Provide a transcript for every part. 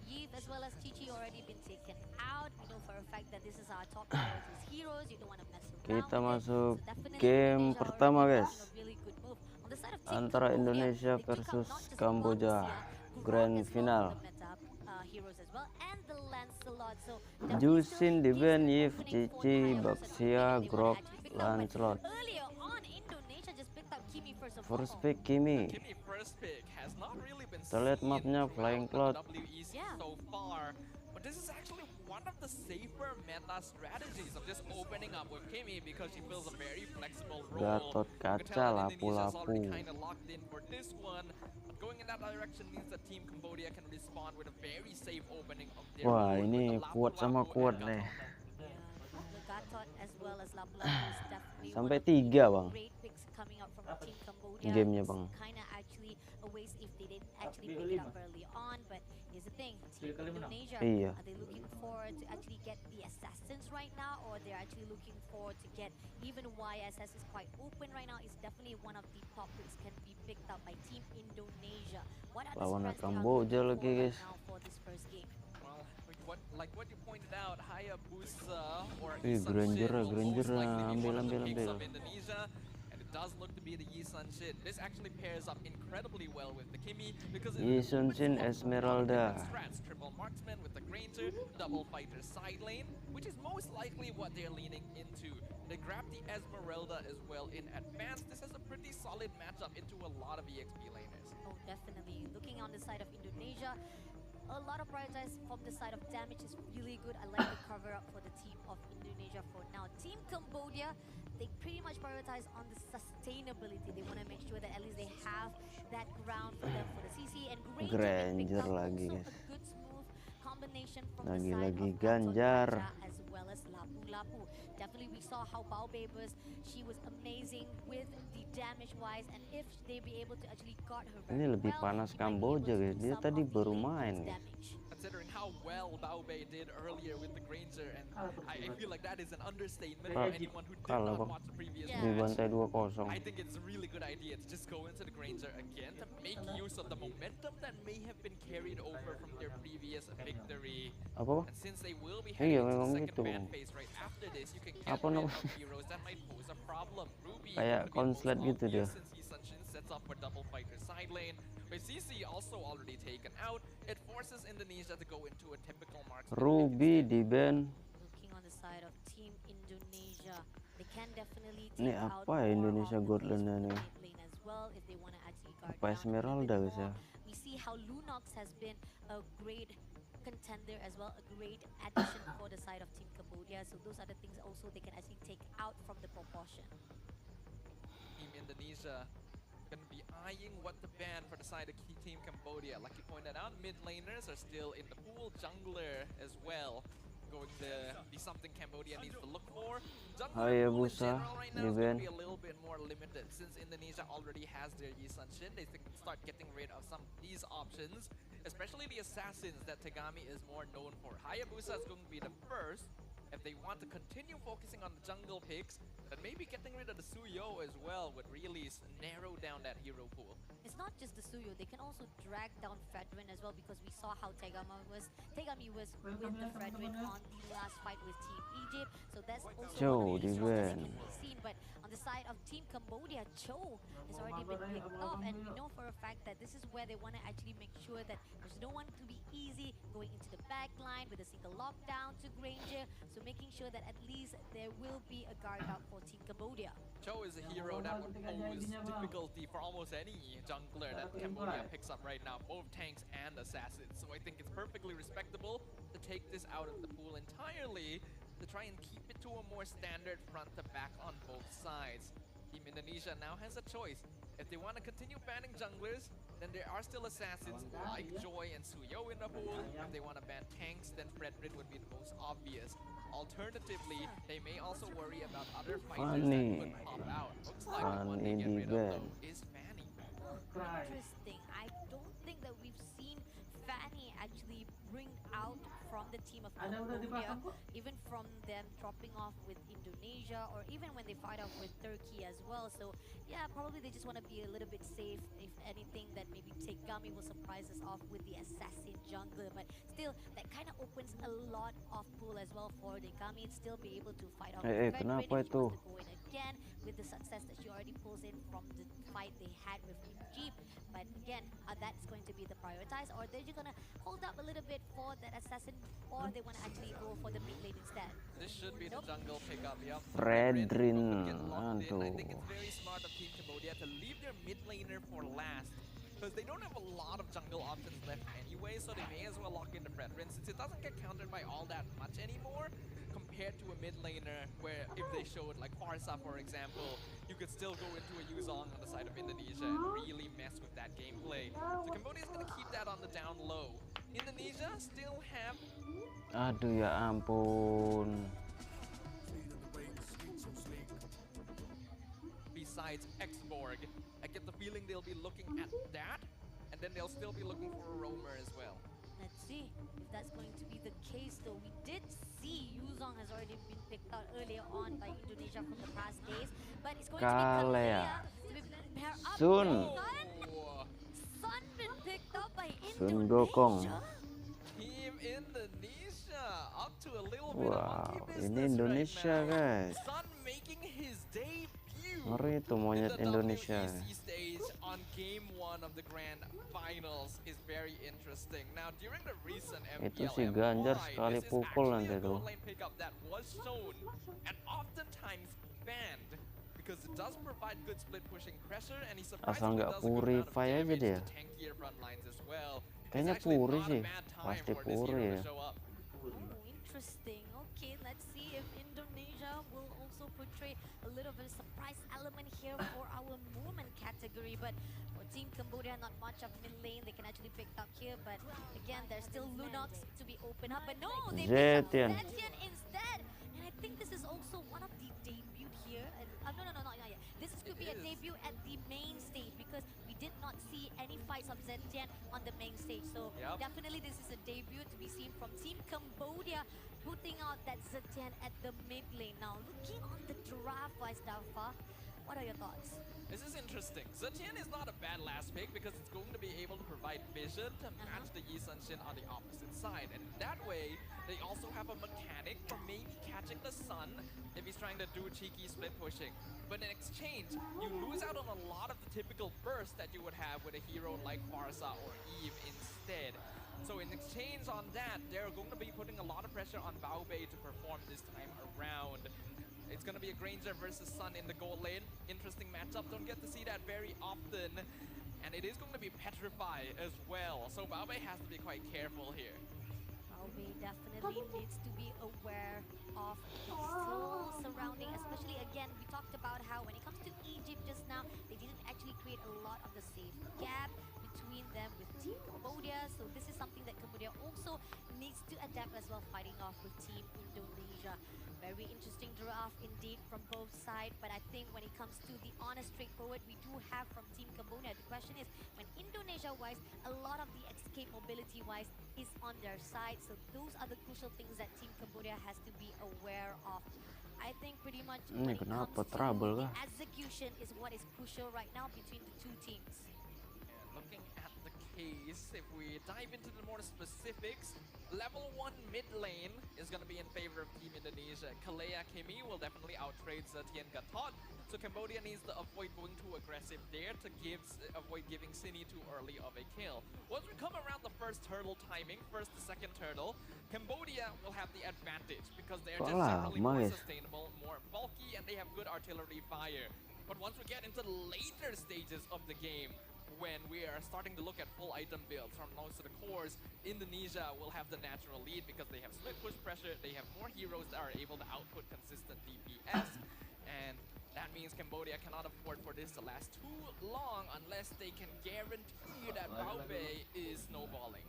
Iesf as well as Chichi already been taken out. We know for a fact that this is our top priorities heroes. You don't want to mess around Kita with it. masuk So definitely game Indonesia pertama, already guys. making a really good move. On the side of Team Antara Cambodia, Indonesia they took out versus not just Kamboja. Baxia, Grok Grand as well from final. the meta heroes as well, and the Lancelot. So definitely still Jusin di gives ban an Iesf, opening for the Cici, Hayabusa to win Baxia, if they want to Grok, actually pick up. But Lancelot. earlier on, Indonesia just picked up Kimi first of First all. pick The Kimi. Kimi first pick has not really been Kita lihat seen mapnya Flying throughout Cloud. WEC Yeah. so far. But this is actually one of the safer meta strategies of just opening up with Kimi because she fills a very flexible role. Gatot You can kaca, tell that Indonesia is already lapu-lapu. kind of locked in for this one. But going in that direction means that Team Cambodia can respond with a very safe opening of their Wah, own with the ini kuat sama lapu-lapu kuat and nih. Gatot. Yeah, the Gatot as well as Lapu-Lapu is definitely one Sampai of the 3, Bang. great picks coming out from Team Cambodia. Gamenya, It's Bang. kind of actually a waste if they didn't actually pick it up early on. But here's the thing, Team Indonesia, Iya. are they looking forward to actually get the assassins right now, or they're actually looking forward to get even YSS is quite open right now? It's definitely one of the top picks can be picked up by Team Indonesia. What are the Lawan strengths they are Kamboja looking lagi, for right guys. now for this first game? Well, like what you pointed out, Hayabusa or Granger, will Granger, most likely be one of the ambil, picks ambil. of Indonesia, and it does look to be the Yisan Shin. This actually pairs up incredibly well with the Kimi because it Yisan Shin, Esmeralda. strats, triple marksman with the Granger, double fighter side lane, which is most likely what they're leaning into. They grab the Esmeralda as well in advance. This is a pretty solid matchup into a lot of EXP laners. Oh, definitely. Looking on the side of Indonesia, a lot of prioritize from the side of damage is really good. I like the cover up for the team of Indonesia for now. Team Cambodia, they pretty much prioritize on the sustainability. They want to make sure that at least they have that ground for them for the CC and Granger lagi, also guys. a good smooth combination from the side Lagi-lagi of Gatot Ganjar. Kaca as well as Lapu-Lapu. Definitely we saw how Mlbb she was amazing with the damage wise, and if they be able to actually guard her very Ini lebih well, panas she might be able Kamboja, to guys. do Dia some tadi of the baru late main, game guys. damage. Considering how well Mlbb did earlier with the Granger, and I feel like that is an understatement for Kal- anyone who did kalah, not Bang. watch the previous Yeah. Di match. bantai 2-0. I think it's a really good idea to just go into the Granger again to make use of the momentum that may have been carried over from their previous victory. Apa? And since they will be Iya, heading into memang the second gitu. ban phase right after this, you can get Apa rid namanya? of heroes that might pose a problem. Ruby Kayak would be the most konslet gitu dia. obvious since Yisan Shin sets up for double fighter side lane. With CC also already taken out, it forces Indonesia to go into a typical marksman pick Ruby instead. di ban. Looking on the side of Team Indonesia, they can definitely Ini take out apa more Indonesia of the God peaceful Lane-nya nih? mid lane as well if they want to actually guard Apa down a little Esmeralda, bit guys, ya? more. We see how Lunox has been a great contender as well, a great addition for the side of Team Cambodia. So those are the things also they can actually take out from the proportion. Team Indonesia going to be eyeing what to ban for the side of Team Cambodia. Like you pointed out, mid laners are still in the pool, jungler as well. Going to be something Cambodia needs to look for. Jungler pool in Hayabusa general right now di is going ban. to be a little bit more limited since Indonesia already has their Yisan Shin. They can start getting rid of some of these options, especially the assassins that Tagami is more known for. Hayabusa is going to be the first. If they want to continue focusing on the jungle picks, then maybe getting rid of the Suyo as well would really narrow down that hero pool. It's not just the Suyo, they can also drag down Fredrin as well, because we saw how Tegami was with the Fredrin on the last fight with Team Egypt. So that's also Cho one of the di strengths that ban. can be seen. But on the side of Team Cambodia, Cho has already been picked off, and we know for a fact that this is where they want to actually make sure that there's no one to be easy going into the back line with a single lockdown to Granger. So making sure that at least there will be a guard out for Team Cambodia. Cho is a hero that would pose difficulty for almost any jungler that Cambodia picks up right now, both tanks and assassins. So I think it's perfectly respectable to take this out of the pool entirely to try and keep it to a more standard front to back on both sides. Team Indonesia now has a choice. If they want to continue banning junglers, then there are still assassins like Joy and Suyo in the pool. If they want to ban tanks, then Fredrin would be the most obvious. Alternatively, they may also worry about other fighters that could pop out. Looks like the one they get rid of though is Fanny. Interesting. I don't think that we've seen Fanny actually bring out from the team of Cambodia, even from them dropping off with Indonesia, or even when they fight off with Turkey as well. So yeah, probably they just want to be a little bit safe, if anything, that maybe take Gami will surprise us off with the assassin jungler, but still that kind of opens a lot of pool as well for the Gami still be able to fight off with Veteran if kenapa she itu? wants to go in again with the success that she already pulls in from the fight they had with Mlbb. But again, that's going to be the prioritize, or they're just gonna hold up a little bit for that assassin, or they want to actually go for the mid lane instead. This should be Nope. the jungle pickup, yep. Fredrin, Get locked in. I think aduh. it's very smart of Team Cambodia to leave their mid laner for last. Because they don't have a lot of jungle options left anyway, so they may as well lock in the Fredrin since it doesn't get countered by all that much anymore compared to a mid laner where if they showed like Farsa for example, you could still go into a Yuzong on the side of Indonesia and really mess with that gameplay. So Cambodia is going to keep that on the down low. Indonesia still have Aduh ya ampun. besides Xborg. I get the feeling they'll be looking at that, and then they'll still be looking for a roamer as well. Let's see if that's going to be the case though. We did see Yuzong has already been picked out earlier on by Indonesia from the past days, but it's going to be Kalea. Kalea to be pair up Sun. with Sun. Oh, Sun been picked up by Sun Gokong. Indonesia. Team Indonesia up to a little bit of Wow, monkey business ini Indonesia right now. guys. Sun making his debut Ngeri tuh in monyet the Indonesia. WEC stage on game 1 of the grand finals is very interesting. Now during the recent Itu MPL si Ganjar MY, sekali this is pukul actually nanti a tuh. gold lane pickup that was shown and oftentimes banned because it does provide good split pushing pressure and he Asal surprisingly nggak does a good amount of purify aja damage dia. to tankier front lines as well. Kayaknya It's actually puri not sih. a bad time Pasti for this puri hero ya. to show up. Oh, interesting. Okay, let's see if Indonesia will also portray a little bit of surprise element here for our movement category. But for Team Cambodia, not much of mid lane they can actually pick up here. But again, there's still Lunox to be opened up. But no, they picked up Zetian. Zetian instead. And I think this is also one of the debut here. And, no, not yet. This could be a debut at the main stage because we did not see any fights of Zetian on the main stage. So Yep. definitely this is a debut to be seen from Team Cambodia putting out that Zetian at the mid lane. Now looking on the draft-wise, Dalfa, what are your thoughts? This is interesting. Zetian is not a bad last pick because it's going to be able to provide vision to match the Yi Sun Shin on the opposite side. And that way, they also have a mechanic for maybe catching the Sun if he's trying to do cheeky split pushing. But in exchange, you lose out on a lot of the typical burst that you would have with a hero like Farsa or Eve instead. So in exchange on that, they're going to be putting a lot of pressure on Mlbb to perform this time around. It's going to be a Granger versus Sun in the gold lane. Interesting matchup. Don't get to see that very often. And it is going to be Petrify as well. So Mlbb has to be quite careful here. Mlbb definitely needs to be aware of the full surrounding, especially again, we talked about how when it comes to Egypt just now, they didn't actually create a lot of the safe gap between them with Team Cambodia. So this is something that Cambodia also needs to adapt as well, fighting off with Team Indonesia. Very interesting draft indeed from both sides, but I think when it comes to the honest straightforward we do have from Team Cambodia, the question is when Indonesia-wise, a lot of the escape mobility-wise is on their side, so those are the crucial things that Team Cambodia has to be aware of. I think pretty much when it comes kenapa to trouble the kah? execution is what is crucial right now between the two teams. And looking at the case, if we dive into the more specifics, level 1 mid lane is going to be in favor of Team Indonesia. Kalea Kimi will definitely outtrade Zetian Gatot, so Cambodia needs to avoid going too aggressive there to avoid giving Cine too early of a kill. Once we come around the first turtle timing, first to second turtle, Cambodia will have the advantage because they are just generally more sustainable, more bulky, and they have good artillery fire. But once we get into the later stages of the game, when we are starting to look at full item builds from most of the cores, Indonesia will have the natural lead because they have split push pressure, they have more heroes that are able to output consistent DPS, and that means Cambodia cannot afford for this to last too long unless they can guarantee that Mlbb is snowballing.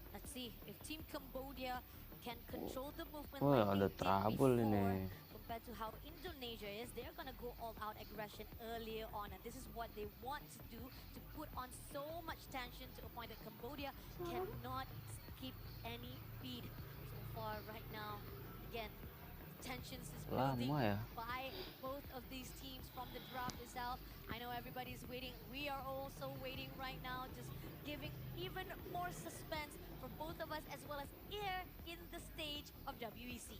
Let's see if Team Cambodia can control the movement Wah, like ada they did trouble before, ini. compared to how Indonesia is. They're gonna go all out aggression earlier on, and this is what they want to do, to put on so much tension to a point that Cambodia cannot skip any beat. So far right now, again, tensions is building Lama ya. by both of these teams from the draft itself. I know everybody's waiting. We are also waiting right now, just more suspense for both of us as well as air in the stage of WEC.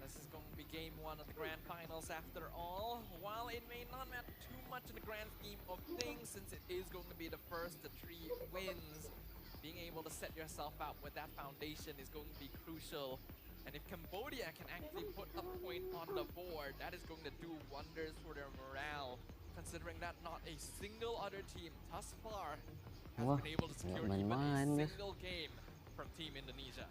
This is going to be game one of the grand finals after all. While it may not matter too much in the grand scheme of things, since it is going to be the first of 3 wins, being able to set yourself out with that foundation is going to be crucial. And if Cambodia can actually put a point on the board, that is going to do wonders for their morale, considering that not a single other team thus far has Wah, been able to secure nggak even a main-main, guys. single game from Team Indonesia.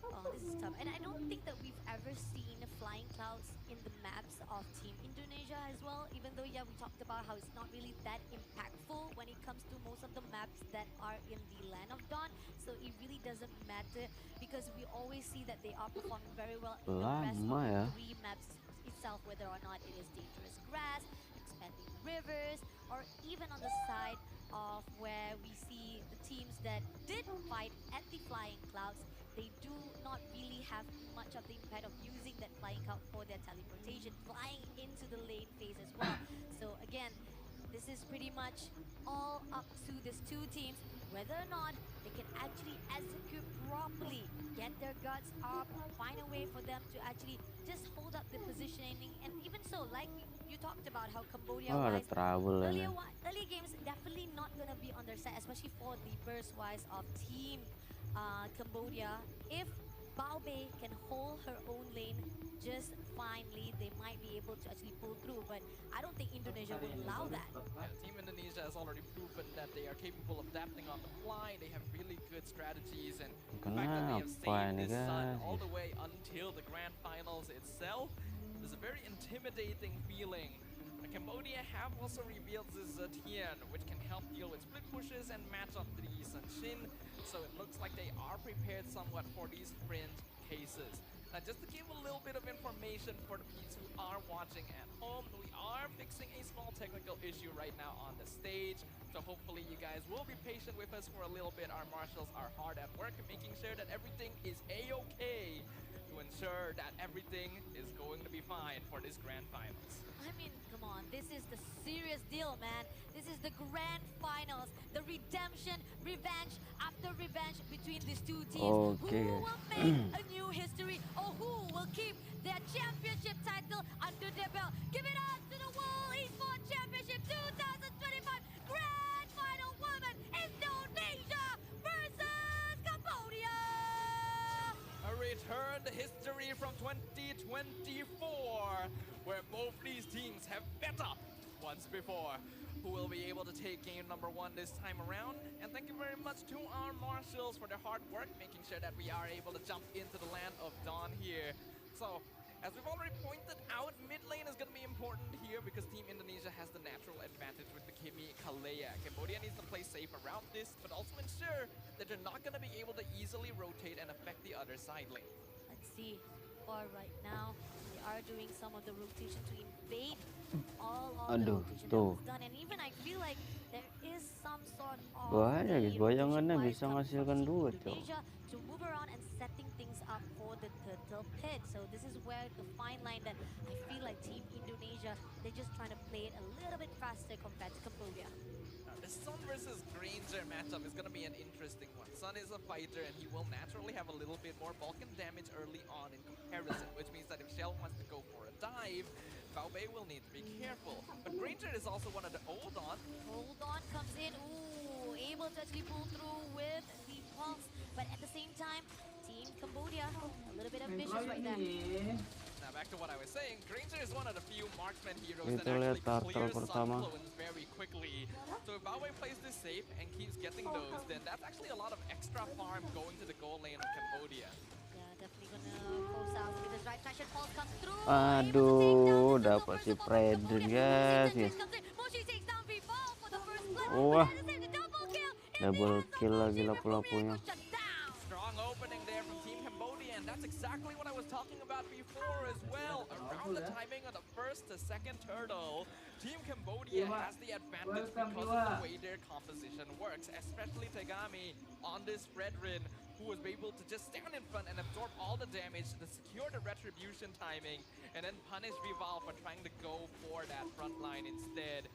Oh, this is tough. And I don't think that we've ever seen flying clouds in the maps of Team Indonesia as well. Even though, yeah, we talked about how it's not really that impactful when it comes to most of the maps that are in the Land of Dawn. So it really doesn't matter because we always see that they are performing very well in the rest of Lama ya. the 3 maps itself, whether or not it is dangerous grass, expanding rivers, or even on the side of where we see the teams that did fight at the flying clouds. They do not really have much of the impact of using that flying cloud for their teleportation, flying into the lane phase as well. So again, this is pretty much all up to these 2 teams, whether or not they can actually execute properly, get their guts up, find a way for them to actually just hold up the positioning. And even so, like you talked about how Cambodia Oh, ada wise, trouble ini. early games definitely not gonna be on their side, especially for the burst wise of Team Cambodia. If Mlbb can hold her own lane just finely, they might be able to actually pull through. But I don't think Indonesia will allow that. Yeah, Team Indonesia has already proven that they are capable of adapting on the fly. They have really good strategies, and the fact that they have Kenapa saved ini this sun guys? all the way until the grand finals itself is a very intimidating feeling. And Cambodia have also revealed this Tien, which can help deal with split pushes and match up the Sun Shin. So it looks like they are prepared somewhat for these fringe cases. Now, just to give a little bit of information for the peeps who are watching at home, we are fixing a small technical issue right now on the stage. So hopefully you guys will be patient with us for a little bit. Our marshals are hard at work making sure that everything is a-okay to ensure that everything is going to be fine for this grand finals. I mean, come on, this is the serious deal, man. This is the grand finals, the redemption, revenge after revenge between these 2 teams. Okay. Who will make a new history, or who will keep their championship title under their belt? Give it up to the World Esports Championship 2025 Grand Final Women, Indonesia versus Cambodia. A return to history from 2024, where both these teams have met up once before. Who will be able to take game number 1 this time around? And thank you very much to our marshals for their hard work, making sure that we are able to jump into the Land of Dawn here. So, as we've already pointed out, mid lane is going to be important here because Team Indonesia has the natural advantage with the Kimi Kalea. Cambodia needs to play safe around this, but also ensure that they're not going to be able to easily rotate and affect the other side lane. Let's see. For right now, they are doing some of the rotation to invade all of the Aduh, rotation that tuh. was done. And even I feel like there is some sort of Banyak guys, the bayangannya rotation-wise bisa coming from ngasilkan Team duit, Cok. Indonesia to move around and setting things up for the turtle pit. So this is where the fine line that I feel like Team Indonesia, they're just trying to play it a little bit faster compared to Cambodia. The Sun versus Granger matchup is going to be an interesting one. Sun is a fighter, and he will naturally have a little bit more bulk and damage early on in comparison, which means that if Shell wants to go for a dive, Mlbb will need to be careful. But Granger is also one of the Hold On. Hold On comes in, ooh, able to actually pull through with the pulse. But at the same time, Team Cambodia, a little bit ambitious right there. Now back to what I was saying, Granger is one of the few marksman heroes Kita that lihat actually turtle clears pertama. Cyclones very quickly. So if Mlbb plays this safe and keeps getting those, then that's actually a lot of extra farm going to the goal lane of Cambodia. Yeah, definitely gonna force out with his right fashion pulse comes through. Aduh, dapat si Fredrin guys ya. Wah, double kill lagi lapu-lapunya. Strong opening there from Team Cambodia, and that's exactly what I was talking about before as well. Around the timing of the first to second turtle, Team Cambodia has the advantage because of the way their composition works, especially Tegami on this Fredrin, who was able to just stand in front and absorb all the damage to secure the retribution timing, and then punish Rival for trying to go for that front line instead.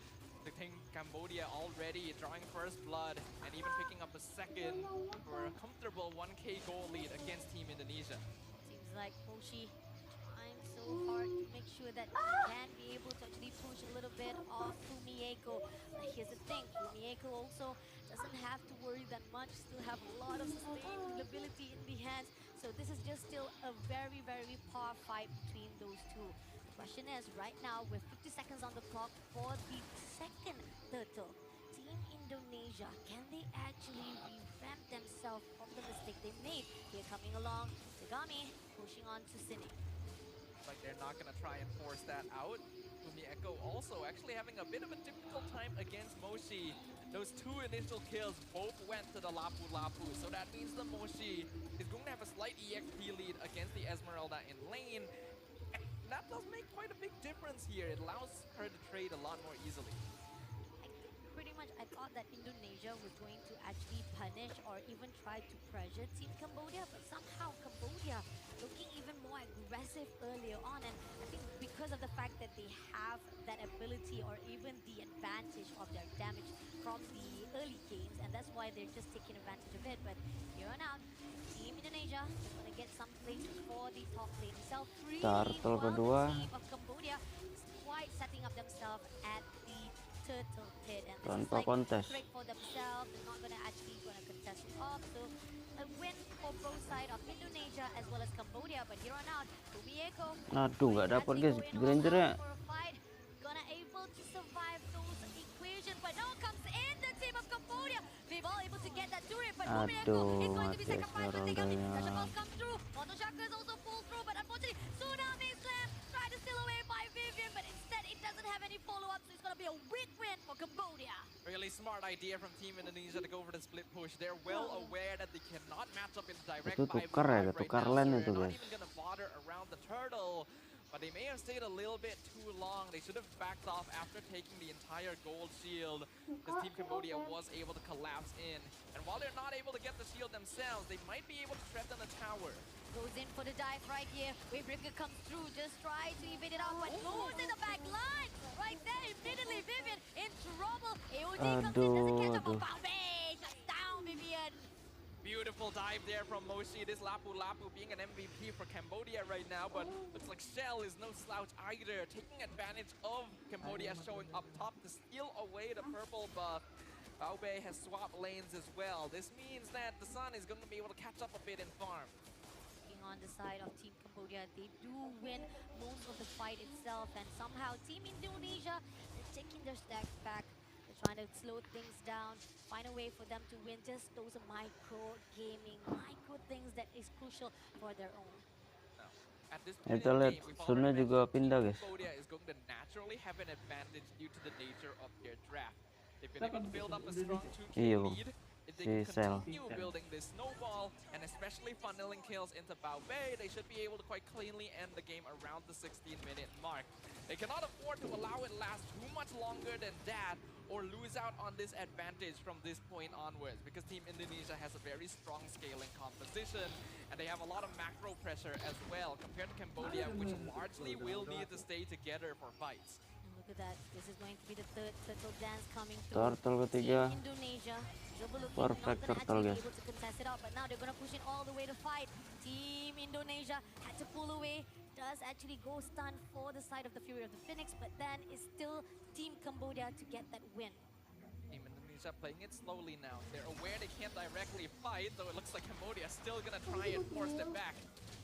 I think Cambodia already drawing first blood and even picking up a second for a comfortable 1k goal lead against Team Indonesia. Seems like Moshi trying so hard to make sure that he can be able to actually push a little bit of Fumieko. But here's the thing, Fumieko also doesn't have to worry that much, still have a lot of sustainability in the hands. So this is just still a very, very par fight between those two. The question is, right now, with 50 seconds on the clock for the second turtle, Team Indonesia, can they actually revamp themselves from the mistake they made? Here coming along, Tagami pushing on to Sine. Like they're not gonna try and force that out. Fumi Echo also actually having a bit of a difficult time against Moshi. Those two initial kills both went to the Lapu Lapu, so that means the Moshi is going to have a slight EXP lead against the Esmeralda in lane. And that does make quite a big difference here. It allows her to trade a lot more easily. I think pretty much I thought that Indonesia was going to actually punish or even try to pressure Team Cambodia, but somehow Cambodia looking even more aggressive earlier on. And I think because of the fact that they have that ability or even the advantage of their damage from the early games, and that's why they're just taking advantage of it. But here on out, Team Indonesia is going to get some place for the top lane itself. Turtle While kedua. the team of Cambodia is quite setting up themselves at the turtle pit, and this is Tanpa like kontes. a break for themselves. They're not gonna contest it off. So a win for both sides of Indonesia as well as Cambodia. But here on out, Fumieko Aduh, nggak dapat guys. Grangernya. for a fight, gonna able to survive those equations. But now comes in the team of Cambodia. They've all able to get that turret, but Fumieko is going to be Mati sacrificed to Tegami. Esmeraldanya. Pressure balls come through. Moto Chakras also pull through, but unfortunately, Tsunami Slam tried to steal away by Vivian, but instead it doesn't have any follow-up, so it's gonna be a big win for Cambodia. Really smart idea from Team Indonesia to go for the split push. They're well aware that they cannot match up in direct Itu 5v5 tukar ya, right tukar now, so lane they're itu, not guys. even gonna bother around the turtle. But they may have stayed a little bit too long. They should have backed off after taking the entire gold shield, because Team Cambodia was able to collapse in. And while they're not able to get the shield themselves, they might be able to threaten the tower. Goes in for the dive right here. Wavebreaker comes through, just try to evade it out, but goes in the back line. Right there, immediately Vivian in trouble. AOD comes in, doesn't catch up on Mlbb. Shuts down Vivian. Beautiful dive there from Moshi. This Lapu Lapu being an MVP for Cambodia right now, but looks like Shell is no slouch either, taking advantage of Cambodia showing up top to steal away the purple buff. Mlbb has swapped lanes as well. This means that the Sun is going to be able to catch up a bit in farm. On the side of Team Cambodia, they do win most of the fight itself, and somehow Team Indonesia is taking their stacks back. They're trying to slow things down, find a way for them to win just those micro gaming, micro things that is crucial for their own. At this point Kita in the lihat game, we've Sunnya already juga mentioned pindah, Team guys. Cambodia is going to naturally have an advantage due to the nature of their draft. They've been able to build up a strong 2K Iya, Bang. lead. If they Si can Sel. continue building this snowball, and especially funneling kills into Mlbb, they should be able to quite cleanly end the game around the 16-minute mark. They cannot afford to allow it last too much longer than that, or lose out on this advantage from this point onwards, because Team Indonesia has a very strong scaling composition, and they have a lot of macro pressure as well, compared to Cambodia, which largely will need to stay together for fights. Look at that. This is going to be the third turtle dance coming through. Turtle ketiga. Team Indonesia overlooking, Perfect not gonna turtle, actually be guys. able to contest it out, but now they're gonna push it all the way to fight. Team Indonesia had to pull away. Does actually go stun for the side of the Fury of the Phoenix, but then it's still Team Cambodia to get that win. Team Indonesia playing it slowly now. They're aware they can't directly fight, though it looks like Cambodia is still gonna try and force them back.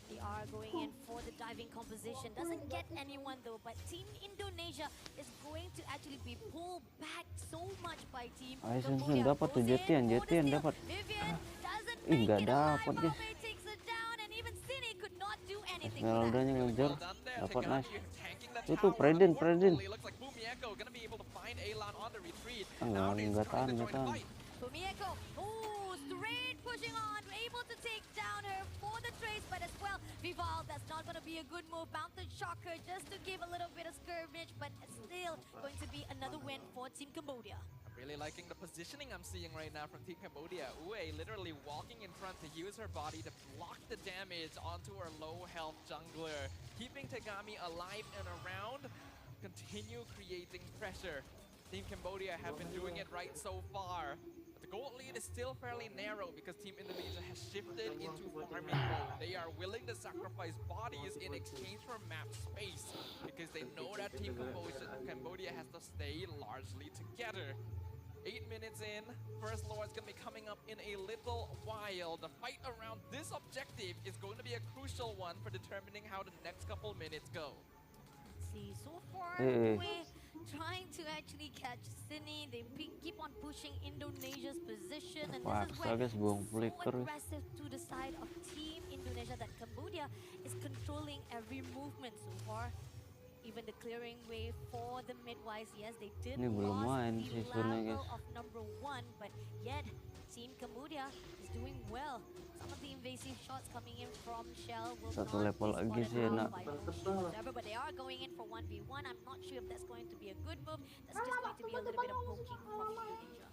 They are going in for the diving composition. Doesn't get anyone though, but Team Indonesia is going to actually be pulled back so much by Team Aisensen Cambodia. dapat tuh Goes in Jetian for the steal. dapat. Vivian doesn't Ih, make nggak it alive. dapat, guys. Mlbb takes it down, and even Sine could not do anything for that. Esmeraldanya ngejar, Well done there, dapat nice. Tegami tanking the Itu tower. Preden. Unfortunately, looks like Fumieko gonna be able to find Elan on the retreat. Now he's nggak trying to tahan, join the fight. Fumieko, oh, straight pushing on, able to take down her for the trace, but as well, Vival, that's not going to be a good move. Mounted Shocker just to give a little bit of skirmish, but still going to be another win for Team Cambodia. Really liking the positioning I'm seeing right now from Team Cambodia. Ue literally walking in front to use her body to block the damage onto her low health jungler, keeping Tegami alive and around, continue creating pressure. Team Cambodia have been doing it right so far. But the gold lead is still fairly narrow because Team Indonesia has shifted into farming mode. They are willing to sacrifice bodies in exchange for map space because they know that Team Cambodia has to stay largely together. 8 minutes in, first lore is going to be coming up in a little while. The fight around this objective is going to be a crucial one for determining how the next couple minutes go. Let's see, so far we're trying to actually catch Sydney. They keep on pushing Indonesia's position, and this is where it's so aggressive to the side of Team Indonesia that Cambodia is controlling every movement so far. Even the clearing way for the midwives, yes, they did lose the level of #1, but yet Team Cambodia is doing well. Some of the invasive shots coming in from Shell will not be spotted out by Moshi, but they are going in for 1v1. I'm not sure if that's going to be a good move. That's just going to be a little bit of poking from Indonesia.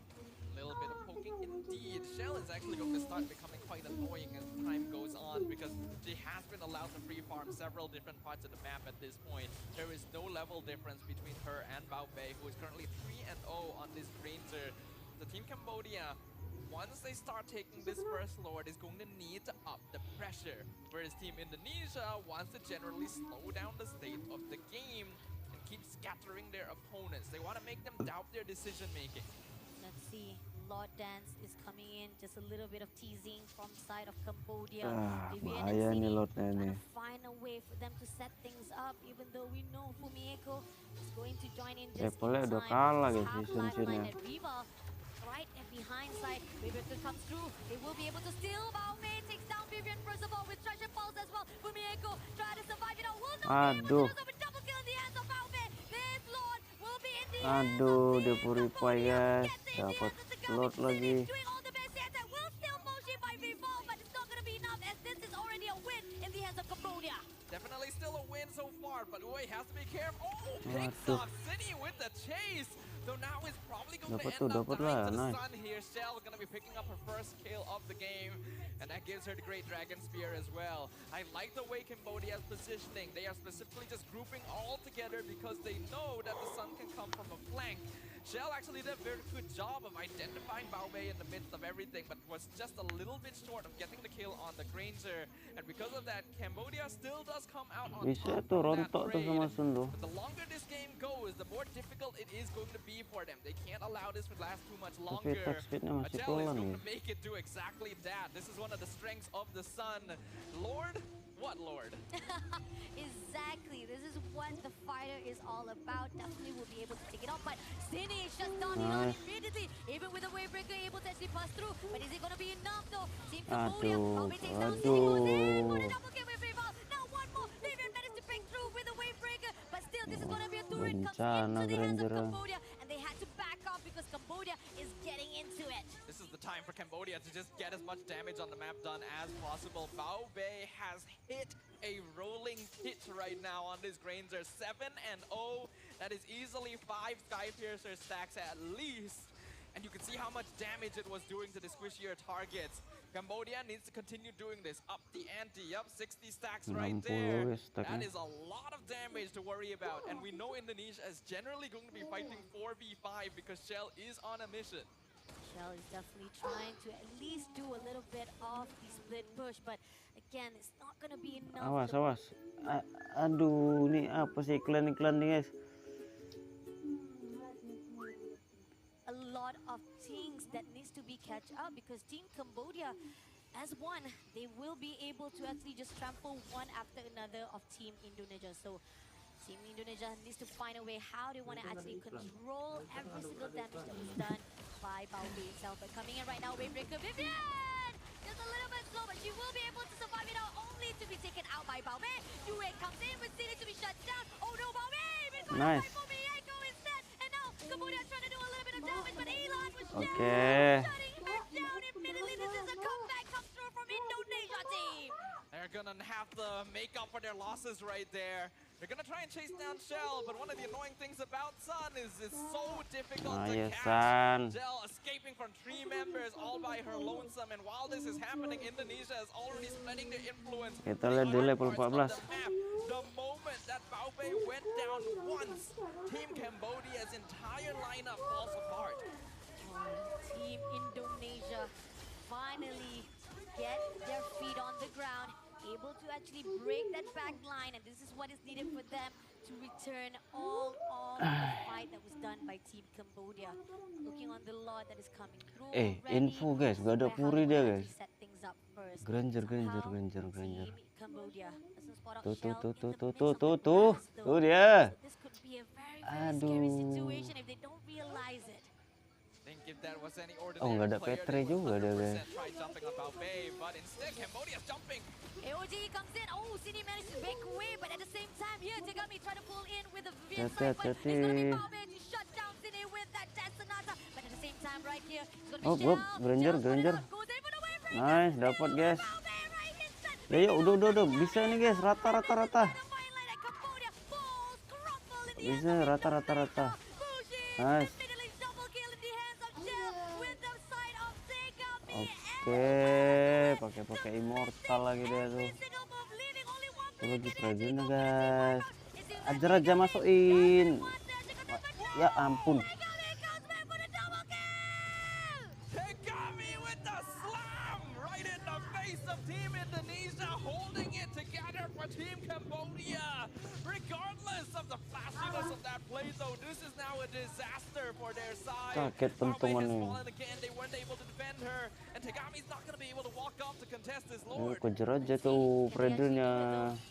A little bit of poking indeed. Shell is actually going to start becoming quite annoying as time goes on because she has been allowed to free farm several different parts of the map at this point. There is no level difference between her and Mlbb, who is currently 3-0 on this Ranger. The Team Cambodia, once they start taking this first lord, is going to need to up the pressure. Whereas Team Indonesia wants to generally slow down the state of the game and keep scattering their opponents. They want to make them doubt their decision making. Let's see, Lord Dance is coming in, just a little bit of teasing from side of Cambodia. Bahaya nih Lordnya nih. Find a way for them to set things up, even though we know Fumieko is going to join in just in udah time. kalah guys Half di lifeline at Viva, right and behind side. Vivian comes through, they will be able to steal. Mlbb takes down Vivian first of all with treasure pulse as well. Fumieko try to survive it out, will not be able to do so, but double kill in the hands of Mlbb. This Lord will be in the hands of dia purify guys, dapat slot lagi. doing all the best yet. Will still Moshi by default, but it's not going to be enough as this is already a win in the hands of Cambodia. Definitely still a win so far, but Uwe has to be careful. Oh, picks off City with the chase. So now it's probably going to end up dying to the sun here. Shell going to be picking up her first kill of the game, and that gives her the Great Dragon Spear as well. I like the way Cambodia is positioning. They are specifically just grouping all together because they know that the sun can come from a flank. Shell actually did a very good job of identifying Mlbb in the midst of everything, but was just a little bit short of getting the kill on the Granger. And because of that, Cambodia still does come out on top of that trade. But the longer this game goes, the more difficult it is going to be for them. They can't allow this to last too much longer. Shell is going to make it do exactly that. This is one of the strengths of the Sun. Lord? What Lord? Exactly. This is what the fighter is all about. Definitely will be able to take it off, but Cine is just done immediately. Even with the Wavebreaker able to actually pass through, but is it going to be enough though? Team Cambodia, Mlbb takes down Cine, goes in for the double kill with Rival. Now one more. Vivian managed to pick through with the Wavebreaker, but still this is going to be a turret comes into the hands of Cambodia, and they had to back off because Cambodia is getting into it. This is the time for Cambodia to just get as much damage on the map done as possible. Mlbb has hit a rolling hit right now on this Granger. 7-0. That is easily 5 Skypiercer stacks at least. And you can see how much damage it was doing to the squishier targets. Cambodia needs to continue doing this. Up the ante. Yup, 60 stacks right there. That is a lot of damage to worry about. And we know Indonesia is generally going to be fighting 4v5 because Shell is on a mission. Shell is definitely trying to at least do a little bit of the split push, but again, it's not going to be enough. Awas. Aduh, ini apa sih iklan-iklan nih guys? A lot of things that needs to be catch up because Team Cambodia, as one, they will be able to actually just trample one after another of Team Indonesia. So Team Indonesia needs to find a way how they want to actually control every single damage that was done by Mlbb itself. But coming in right now, Wavebreaker Vivian! Just a little bit slow, but she will be able to survive it out, only to be taken out by Mlbb. Yue comes in with Cine to be shut down. Oh no, Mlbb! Nice. Fumieko instead! And now Cambodia trying to do a little bit of damage, but Elon was shutting her down immediately. This is a comeback comes through from Indonesia team. They're gonna have to make up for their losses right there. They're gonna try and chase down Shell, but one of the annoying things about Sun is it's so difficult to Ayo catch. San. Shell escaping from 3 members all by her lonesome, and while this is happening, Indonesia is already spreading their influence. Kita They lihat di are level parts 14. of the map. The moment that Mlbb went down once, Team Cambodia's entire lineup falls apart. Team Indonesia finally get their feet on the ground, able to actually break that back line, and this is what is needed for them to return all of the fight that was done by Team Cambodia. Looking on the lot that is coming through already. Info guys, gak ada Where how puri they dia wanna guys. actually set things up first. Granger. Somehow, Team Cambodia doesn't spot out Tuh, Shell tuh, in the tuh, midst of the tuh. grass, though. Tuh dia. So this could be a very scary Aduh. situation if they don't realize it. Think if that was any ordinary Oh, nggak ada player, Petre they would juga dia, 100% guys. try jumping on Mlbb, but instead Cambodia's jumping. AOG comes in. Oh, Sini managed to break away, but at the same time here, Tegami try to pull in with a Vivian Hati-hati. Cypher. It's gonna be Mlbb to shut down Sini with that Death Sonata. But at the same time right here, it's gonna be Oh, Shell. Granger. Goes in for the wave breaker. Nice, dapat guys. Mlbb right inside. Ya yuk, udah. Bisa nih guys, rata. The fine line at Cambodia falls, crumble in the Bisa, hands of rata. Bushi Nice. immediately double kill in the hands of Shell with the side of Tegami. Oke, pakai immortal lagi dia tuh. Every single move leaving only one Itu player lagi getting Fredin to guys. It seems Ajar like aja masukin. Tegami Ya ampun. comes back for the double kill. Tegami with the slam right in the face of Team Indonesia, holding it together for Team Cambodia. Regardless of the flashiness of that play, though, this is now a disaster for their side. Kaget Mlbb pentungan has nih. fallen again. They weren't able to defend her, and Tegami's not going to be able to walk off to contest this Ayo Lord. kejar aja tuh Fredinnya.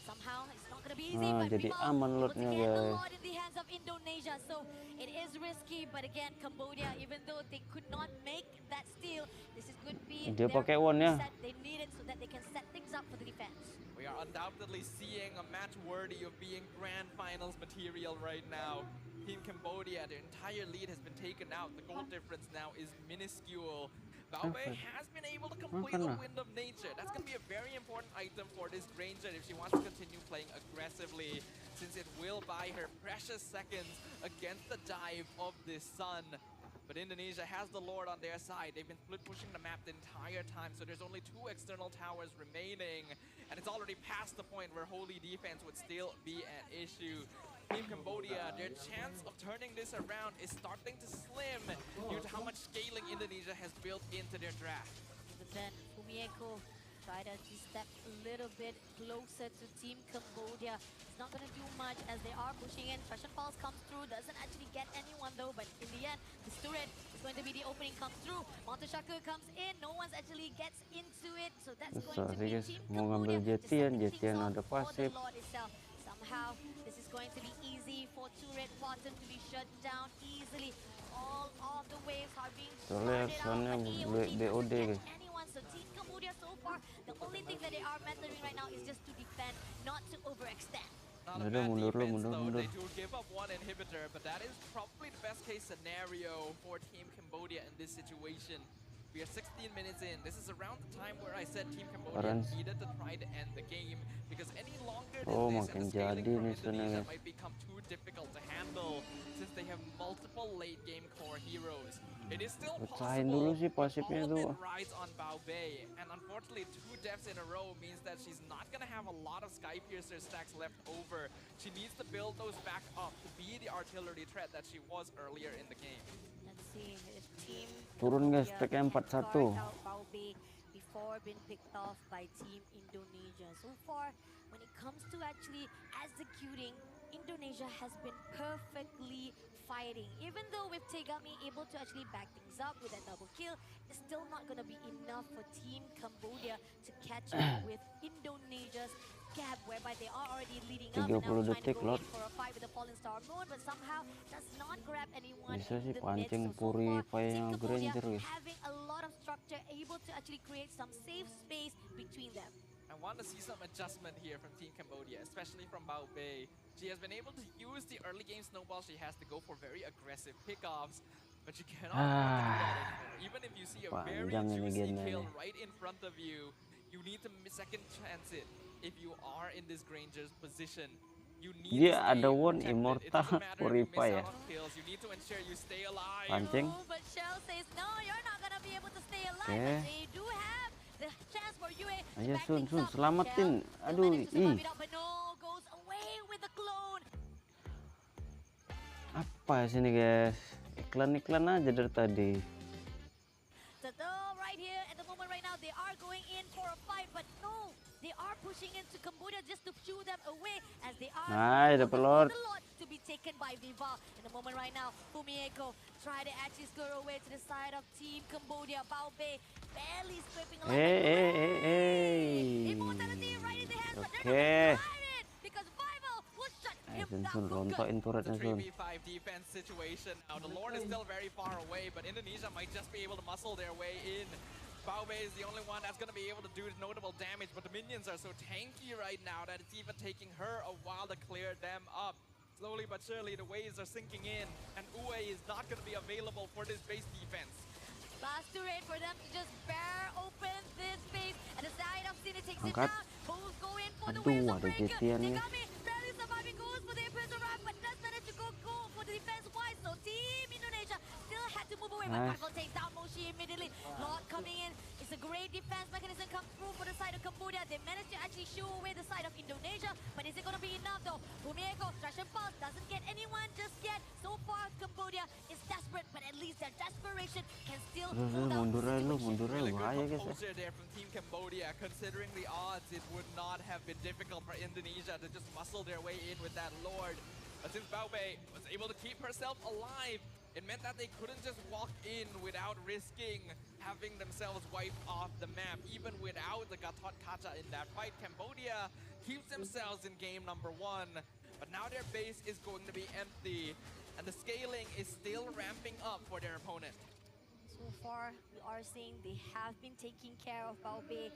Somehow it's not gonna be easy, Nah, but jadi Rival aman able to lotnya, get a guys. lot in the hands of Indonesia, so it is risky. But again, Cambodia, even though they could not make that steal, this is going to be Dia their pakai one ya. set they needed so that they can set things up for the defense. We are undoubtedly seeing a match worthy of being grand finals material right now. Team Cambodia, their entire lead has been taken out. The goal difference now is minuscule. Mlbb has been able to complete a Wind of Nature. That's going to be a very important item for this Granger if she wants to continue playing aggressively, since it will buy her precious seconds against the dive of this Sun. But Indonesia has the Lord on their side. They've been split pushing the map the entire time, so there's only 2 external towers remaining. And it's already past the point where holy defense would still be an issue. Team Cambodia, their chance of turning this around is starting to slim due to how much scaling Indonesia has built into their draft. But then Fumieko try to step a little bit closer to Team Cambodia. It's not going to do much as they are pushing in. Fashion Pulse comes through, doesn't actually get anyone though, but in the end, this turret is going to be the opening comes through. Monteshaku comes in, no one actually gets into it, so that's Susah going to sih be guys, Team mau ngambil Cambodia. just Jetian setting things up ada for the pasif. Lord itself. Somehow, this is going to be easy for turret bottom to be shut down easily. All of the waves are being Soalnya started out, soalnya but AOG BOD doesn't guys. catch anyone. So Team Cambodia so far, the only thing that they are mastering right now is just to defend, not to overextend. Not a Udah, bad mundur lu, defense, though. mundur. They do give up 1 inhibitor, but that is probably the best case scenario for Team Cambodia in this situation. We are 16 minutes in. This is around the time where I said Team Cambodia Orange. needed to try to end the game, because any longer than Oh, this makin and the scaling jadi from nih sana, Indonesia guys. might become too difficult to handle since they have multiple late game core heroes. It is still Pecahin possible, dulu sih but pasifnya all of it tuh. rides on Mlbb, and unfortunately 2 deaths in a row means that she's not gonna have a lot of Sky Piercer stacks left over. She needs to build those back up to be the artillery threat that she was earlier in the game. Let's see if Team Turun, guys, Cambodia TK 41. can guard out Mlbb before being picked off by Team Indonesia. So far, when it comes to actually executing, Indonesia has been perfectly fighting. Even though with Tegami able to actually back things up with that double kill, it's still not going to be enough for Team Cambodia to catch up with Indonesia's gap, whereby they are already leading up and now 30 trying to detik, go Lord. in for a fight with the Fallen Star Moon, but somehow does not grab anyone Bisa in sih the pancing mid. So far, purify Team yang Cambodia Granger guys. having a lot of structure, able to actually create some safe space between them. I want to see some adjustment here from Team Cambodia, especially from Mlbb. She has been able to use the early game snowball she has to go for very aggressive pickoffs, but you cannot afford to do that anymore. Even if you see a very Panjang ini juicy gamenya kill nih. right in front of you, you need to second chance it if you are in this Granger's position. You need Dia to stay ada one protected. It immortal doesn't matter if you miss Purifier ya. out on kills. You need to ensure you stay alive. Pancing. Oh, but Shell says no, you're not gonna be able to stay alive. Oke. But they do have the chance for UA to Ayo back Sun, things Sun, up. selamatin. Shell still Aduh, managed to survive ih. it out, but no, goes away with the clone. Apa sini guys? Iklan-iklan aja dari tadi. So though right here at the moment right now they are going in for a fight, but no, they are pushing into Cambodia just to shoo them away as they are Nice, dapat Lord. the lot to be taken by Viva. In the moment right now, Fumieko try to actually scare away to the side of Team Cambodia. Mlbb barely scraping alive. Immortality right in the hands, but they're not Oke. gonna drive it because Viva will shut him Sun, down Sun, for good. rontokin It's turretnya a Sun. 3v5 defense situation. Now the Lord is still very far away, but Indonesia might just be able to muscle their way in. Mlbb is the only one that's going to be able to do notable damage, but the minions are so tanky right now that it's even taking her a while to clear them up. Slowly but surely, the waves are sinking in, and Uwe is not going to be available for this base defense. Last to raid for them to just bear open this space, and the side of Cine takes it Angkat. down. Bulls go in for the Aduh, waves of ada breaker. jetian nih. Tegami barely surviving, goes for the Imperial Run, but does manage to go for the defense wise. So Team Indonesia still had to move away, but Nice. Cargo takes down Moshi immediately. Lord coming in. It's a great defense mechanism come through for the side of Cambodia. They managed to actually shoo away the side of Indonesia, but is it going to be enough though? Fumieko, Trash and Pulse doesn't get anyone just yet. So far, Cambodia is desperate, but at least their desperation can still hold out Mundur the aja lu, situation. mundur aja Really bahaya good guys ya. composure there from Team Cambodia. Considering the odds, it would not have been difficult for Indonesia to just muscle their way in with that Lord. But since Mlbb was able to keep herself alive, it meant that they couldn't just walk in without risking having themselves wiped off the map. Even without the Gatot Kacha in that fight, Cambodia keeps themselves in game number 1. But now their base is going to be empty, and the scaling is still ramping up for their opponent. So far, we are seeing they have been taking care of Mlbb,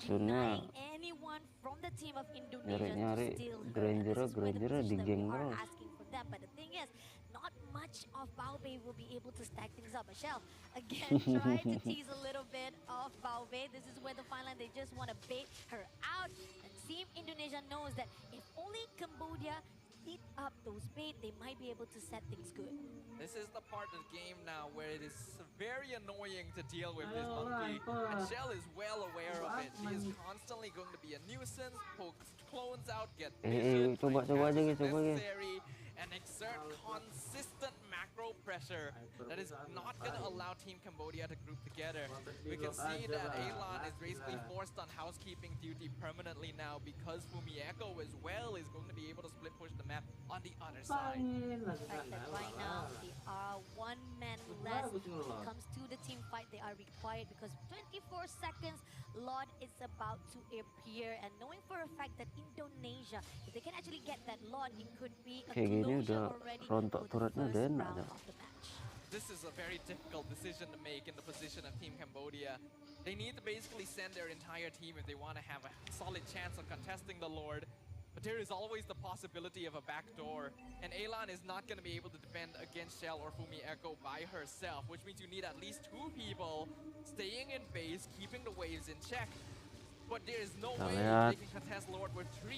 Sunnya denying anyone from the team of Indonesia nyari-nyari to steal her. And Granger-nya this is where the di position that we geng are terus. asking for them. But the thing is, not much of Mlbb will be able to stack things up. Michelle, again, try to tease a little bit of Mlbb. This is where the fine line, they just want to bait her out. And Team Indonesia knows that if only Cambodia eat up those bait, they might be able to set things good. This is the part of the game now where it is very annoying to deal with this monkey, and Shell is well aware of it. She is constantly going to be a nuisance, poke clones out, get vision, coba aja guys, coba guys. necessary, and exert consistent macro pressure that is not going to allow Team Cambodia to group together. We can see that Elan is basically forced on housekeeping duty permanently now because Fumieko as well is going to be able to split push the map on the other side. The fact that right now they are one man less when it comes to the team fight, they are required because 24 seconds Lord is about to appear, and knowing for a fact that Indonesia, if they can actually get that Lord, it could be a Kayak gini closure udah already rontok for the turretnya first udah enak round dah. of the match. This is a very difficult decision to make in the position of Team Cambodia. They need to basically send their entire team if they want to have a solid chance of contesting the Lord. But there is always the possibility of a backdoor, and Elan is not going to be able to defend against Shell or Fumieko by herself, which means you need at least 2 people staying in base, keeping the waves in check. But there is no way they can contest Lord with 3.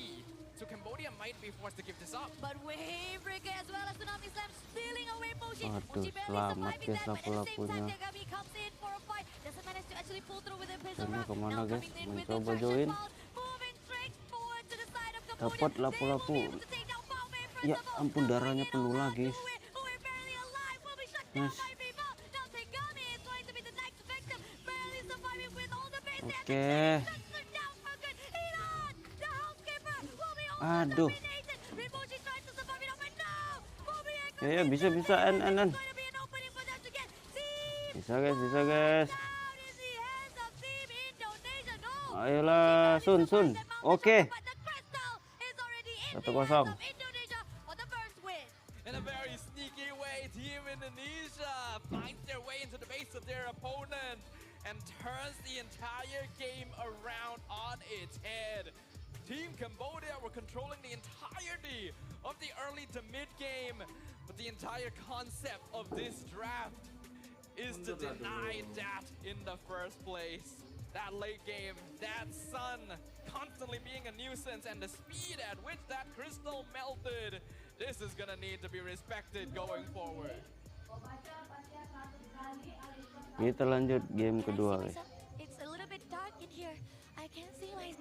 So Cambodia might be forced to give this up. But Wave Breaker as well as Tsunami Slam stealing away Moshi. Aduh, Moshi barely selamat surviving guys that, but at the same time lapu-lapunya. Tegami comes in for a fight. Doesn't manage to actually pull through with a pistol Ini round. kemana Now guys? coming in with the Mencoba traction join. pulse, moving straight forward to the side of Cambodia. Dapat They will lapu-lapu. be able to take down Mlbb first Ya of all. ampun, Now darahnya bringing penuh it all lagi. out to Uwe. Uwe barely alive, will be shut down Nice. by Viva. Now Tegami is going to be the next victim. Barely surviving with all the base damage. Oke. Shuts her down for good. Elon, the housekeeper, will be also Aduh. dominated. Rimochi tries to survive it, but no! Fumieko Ya is bisa there. en. There's going to be an opening for them to get Team Bisa guys. down in the hands of Team Indonesia. No! Ayolah, Sun. Oke. But the crystal is already in the 1-0. hands of Indonesia for the first win. In a very sneaky way, Team Indonesia finds their way into the base of their opponent and turns the entire game around on its head. Team Cambodia were controlling the entirety of the early to mid game, but the entire concept of this draft is to deny that in the first place. That late game, that sun constantly being a nuisance, and the speed at which that crystal melted. This is gonna need to be respected going forward. Kita lanjut game kedua, guys. It's a little bit dark in here. I can't see my